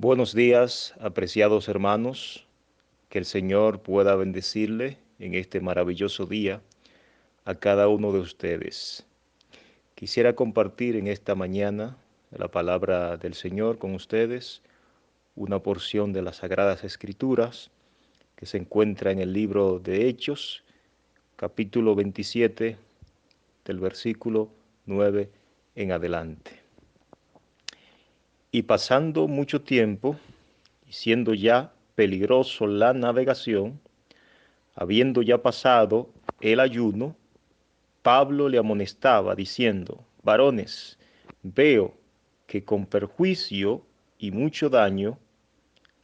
Buenos días, apreciados hermanos. Que el Señor pueda bendecirle en este maravilloso día a cada uno de ustedes. Quisiera compartir en esta mañana la palabra del Señor con ustedes, una porción de las Sagradas Escrituras que se encuentra en el libro de Hechos, capítulo 27, del versículo 9 en adelante. Y pasando mucho tiempo, y siendo ya peligroso la navegación, habiendo ya pasado el ayuno, Pablo le amonestaba diciendo: Varones, veo que con perjuicio y mucho daño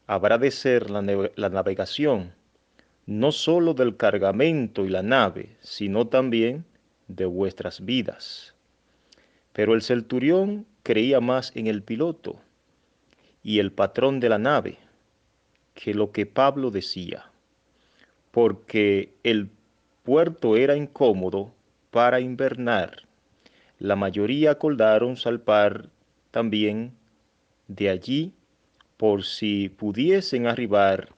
habrá de ser la navegación, no sólo del cargamento y la nave, sino también de vuestras vidas. Pero el centurión creía más en el piloto y el patrón de la nave que lo que Pablo decía, porque el puerto era incómodo para invernar. La mayoría acordaron salpar también de allí por si pudiesen arribar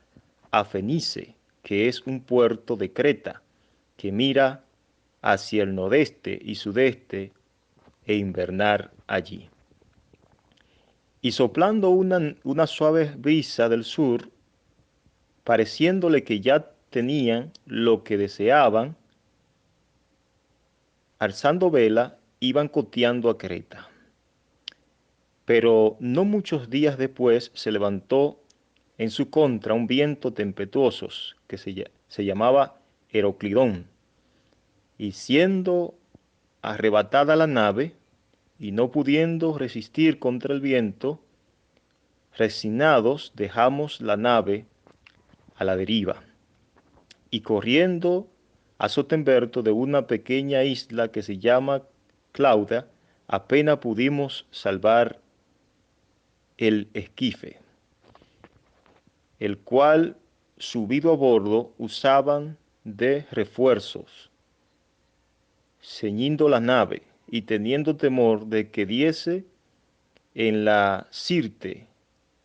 a Fenice, que es un puerto de Creta, que mira hacia el nordeste y sudeste, e invernar allí. Y soplando una suave brisa del sur, pareciéndole que ya tenían lo que deseaban, alzando vela, iban coteando a Creta. Pero no muchos días después se levantó en su contra un viento tempestuoso que se llamaba Heroclidón, y siendo arrebatada la nave, y no pudiendo resistir contra el viento, resignados dejamos la nave a la deriva, y corriendo a Sotemberto de una pequeña isla que se llama Clauda, apenas pudimos salvar el esquife, el cual, subido a bordo, usaban de refuerzos, ceñiendo la nave y teniendo temor de que diese en la Sirte,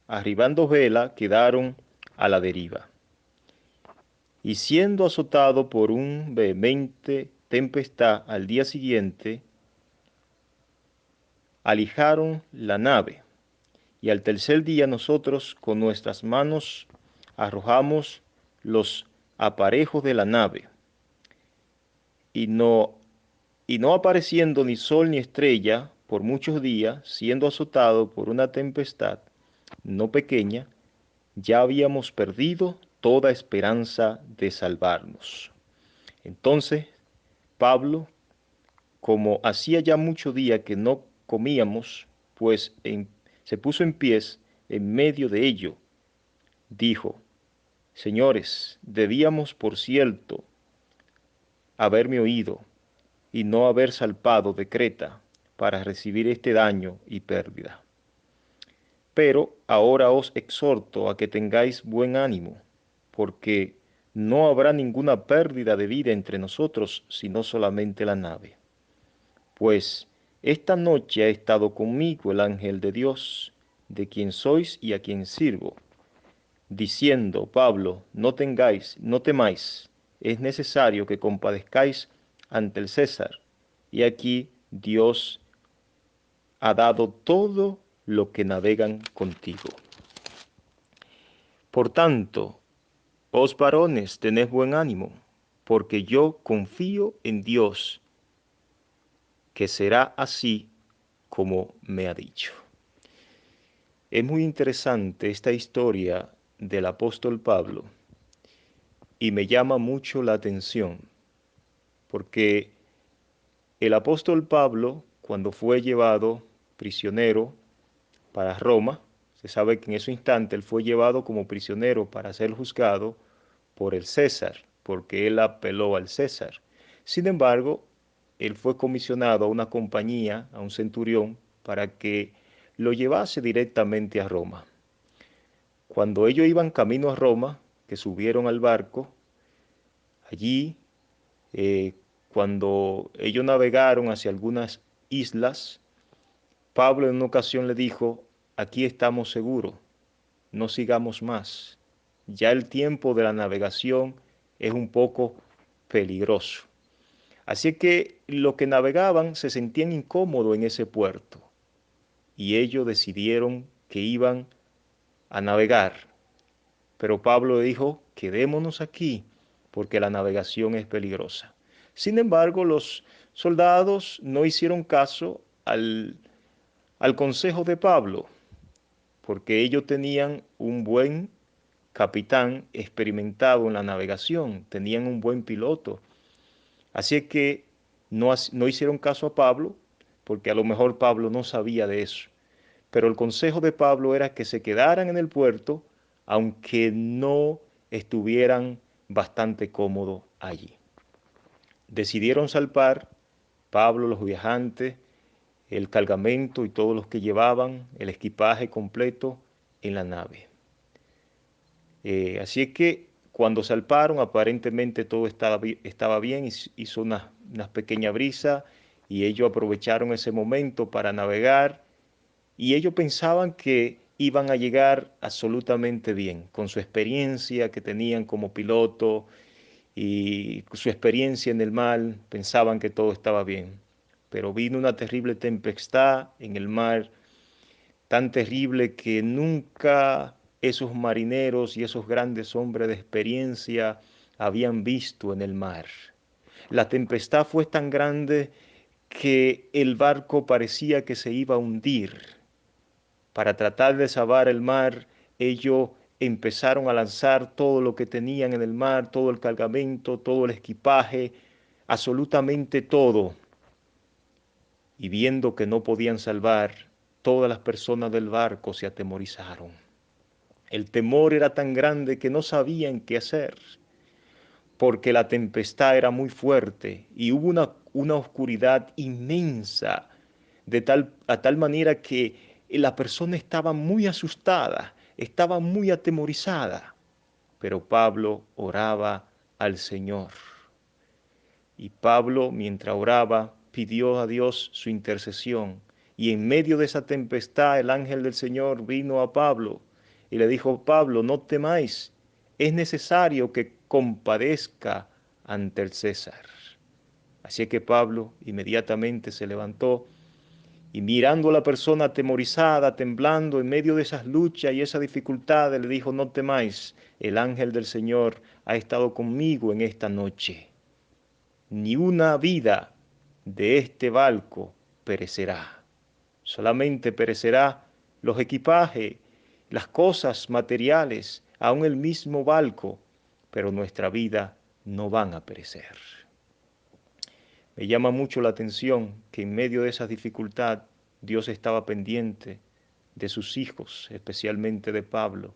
arribando vela, quedaron a la deriva. Y siendo azotado por un vehemente tempestad al día siguiente, alijaron la nave, y al tercer día nosotros con nuestras manos arrojamos los aparejos de la nave, y no, y no apareciendo ni sol ni estrella por muchos días, siendo azotado por una tempestad no pequeña, ya habíamos perdido toda esperanza de salvarnos. Entonces Pablo, como hacía ya mucho día que no comíamos, pues se puso en pies en medio de ello, dijo: Señores, debíamos por cierto haberme oído y no haber salpado de Creta para recibir este daño y pérdida. Pero ahora os exhorto a que tengáis buen ánimo, porque no habrá ninguna pérdida de vida entre nosotros, sino solamente la nave. Pues esta noche ha estado conmigo el ángel de Dios, de quien sois y a quien sirvo, diciendo: Pablo, no temáis, es necesario que compadezcáis ante el César, y aquí Dios ha dado todo lo que navegan contigo. Por tanto, os varones, tened buen ánimo, porque yo confío en Dios, que será así como me ha dicho. Es muy interesante esta historia del apóstol Pablo y me llama mucho la atención, porque el apóstol Pablo, cuando fue llevado prisionero para Roma, se sabe que en ese instante él fue llevado como prisionero para ser juzgado por el César, porque él apeló al César. Sin embargo, él fue comisionado a una compañía, a un centurión, para que lo llevase directamente a Roma. Cuando ellos iban camino a Roma, que subieron al barco, allí, cuando ellos navegaron hacia algunas islas, Pablo en una ocasión le dijo: aquí estamos seguros, no sigamos más. Ya el tiempo de la navegación es un poco peligroso. Así que los que navegaban se sentían incómodos en ese puerto y ellos decidieron que iban a navegar. Pero Pablo dijo, quedémonos aquí porque la navegación es peligrosa. Sin embargo, los soldados no hicieron caso al consejo de Pablo, porque ellos tenían un buen capitán experimentado en la navegación, tenían un buen piloto. Así que no hicieron caso a Pablo, porque a lo mejor Pablo no sabía de eso. Pero el consejo de Pablo era que se quedaran en el puerto, aunque no estuvieran bastante cómodos allí. Decidieron salpar, Pablo, los viajantes, el cargamento y todos los que llevaban el equipaje completo en la nave. Así es que cuando salparon, aparentemente todo estaba bien, hizo una pequeña brisa y ellos aprovecharon ese momento para navegar y ellos pensaban que iban a llegar absolutamente bien, con su experiencia que tenían como piloto y su experiencia en el mar, pensaban que todo estaba bien. Pero vino una terrible tempestad en el mar, tan terrible que nunca esos marineros y esos grandes hombres de experiencia habían visto en el mar. La tempestad fue tan grande que el barco parecía que se iba a hundir. Para tratar de salvar el mar, ellos empezaron a lanzar todo lo que tenían en el mar, todo el cargamento, todo el equipaje, absolutamente todo. Y viendo que no podían salvar, todas las personas del barco se atemorizaron. El temor era tan grande que no sabían qué hacer, porque la tempestad era muy fuerte y hubo una oscuridad inmensa, a tal manera que la persona estaba muy asustada, estaba muy atemorizada. Pero Pablo oraba al Señor. Y Pablo, mientras oraba, pidió a Dios su intercesión. Y en medio de esa tempestad, el ángel del Señor vino a Pablo y le dijo, Pablo, no temáis, es necesario que compadezca ante el César. Así que Pablo inmediatamente se levantó y mirando a la persona atemorizada, temblando en medio de esas luchas y esas dificultades, le dijo, no temáis, el ángel del Señor ha estado conmigo en esta noche. Ni una vida de este barco perecerá. Solamente perecerá los equipajes, las cosas materiales, aún el mismo barco, pero nuestra vida no van a perecer. Me llama mucho la atención que en medio de esa dificultad Dios estaba pendiente de sus hijos, especialmente de Pablo,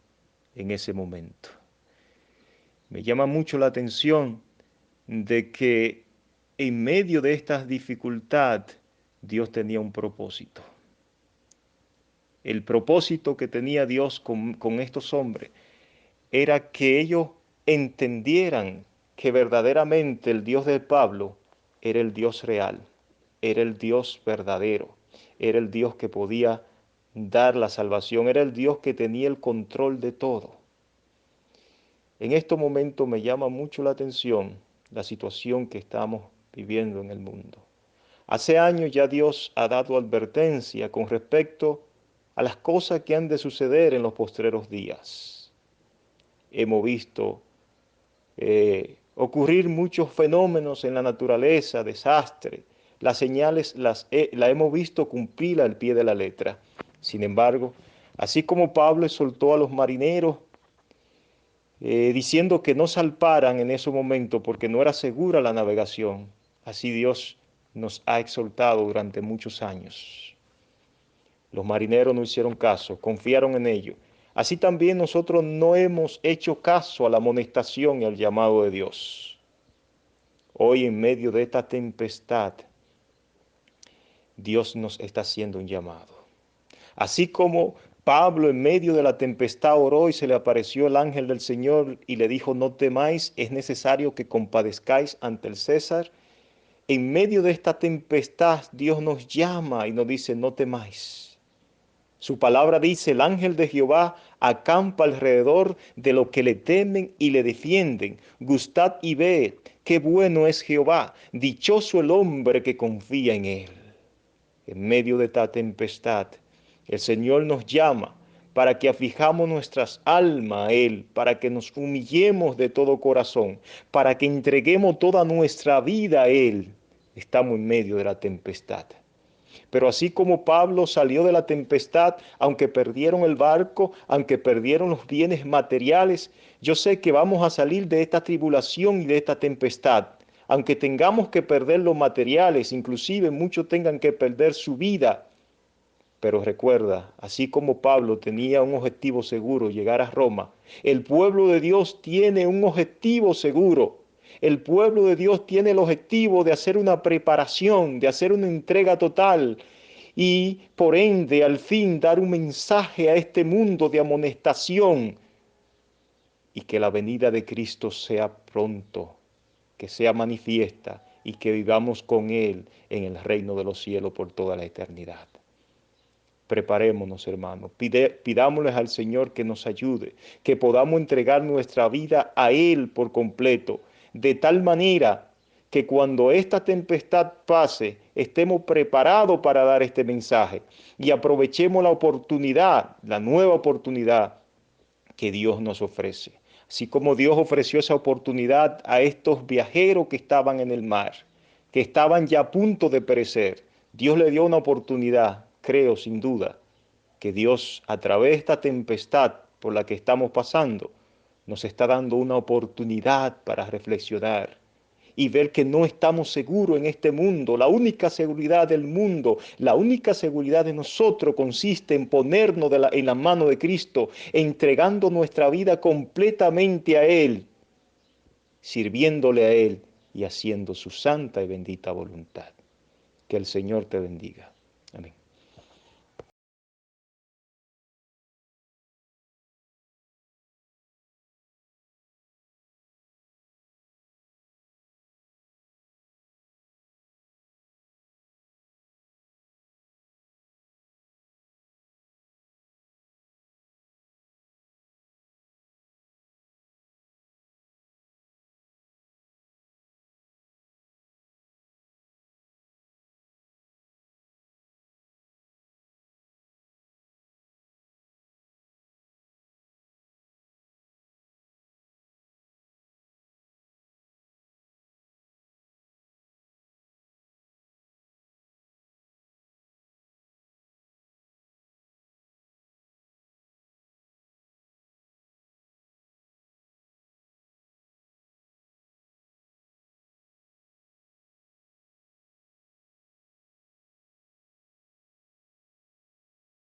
en ese momento. Me llama mucho la atención de que en medio de esta dificultad Dios tenía un propósito. El propósito que tenía Dios con estos hombres era que ellos entendieran que verdaderamente el Dios de Pablo era el Dios real, era el Dios verdadero, era el Dios que podía dar la salvación, era el Dios que tenía el control de todo. En estos momentos me llama mucho la atención la situación que estamos viviendo en el mundo. Hace años ya Dios ha dado advertencia con respecto a las cosas que han de suceder en los postreros días. Hemos visto ocurrir muchos fenómenos en la naturaleza, desastres. Las señales las hemos visto cumplir al pie de la letra. Sin embargo, así como Pablo exhortó a los marineros diciendo que no salparan en ese momento porque no era segura la navegación, así Dios nos ha exhortado durante muchos años. Los marineros no hicieron caso, confiaron en ello. Así también nosotros no hemos hecho caso a la amonestación y al llamado de Dios. Hoy en medio de esta tempestad, Dios nos está haciendo un llamado. Así como Pablo en medio de la tempestad oró y se le apareció el ángel del Señor y le dijo, no temáis, es necesario que compadezcáis ante el César. En medio de esta tempestad, Dios nos llama y nos dice, no temáis. Su palabra dice, el ángel de Jehová acampa alrededor de los que le temen y le defienden. Gustad y ved, qué bueno es Jehová, dichoso el hombre que confía en él. En medio de esta tempestad, el Señor nos llama para que afijamos nuestras almas a Él, para que nos humillemos de todo corazón, para que entreguemos toda nuestra vida a Él. Estamos en medio de la tempestad. Pero así como Pablo salió de la tempestad, aunque perdieron el barco, aunque perdieron los bienes materiales, yo sé que vamos a salir de esta tribulación y de esta tempestad. Aunque tengamos que perder los materiales, inclusive muchos tengan que perder su vida. Pero recuerda, así como Pablo tenía un objetivo seguro, llegar a Roma, el pueblo de Dios tiene un objetivo seguro. El pueblo de Dios tiene el objetivo de hacer una preparación, de hacer una entrega total y por ende al fin dar un mensaje a este mundo de amonestación y que la venida de Cristo sea pronto, que sea manifiesta y que vivamos con Él en el reino de los cielos por toda la eternidad. Preparémonos, hermanos, pidámosles al Señor que nos ayude, que podamos entregar nuestra vida a Él por completo, de tal manera que cuando esta tempestad pase, estemos preparados para dar este mensaje y aprovechemos la oportunidad, la nueva oportunidad que Dios nos ofrece. Así como Dios ofreció esa oportunidad a estos viajeros que estaban en el mar, que estaban ya a punto de perecer, Dios le dio una oportunidad, creo sin duda, que Dios a través de esta tempestad por la que estamos pasando, nos está dando una oportunidad para reflexionar y ver que no estamos seguros en este mundo. La única seguridad del mundo, la única seguridad de nosotros consiste en ponernos en la mano de Cristo, entregando nuestra vida completamente a Él, sirviéndole a Él y haciendo su santa y bendita voluntad. Que el Señor te bendiga. Amén.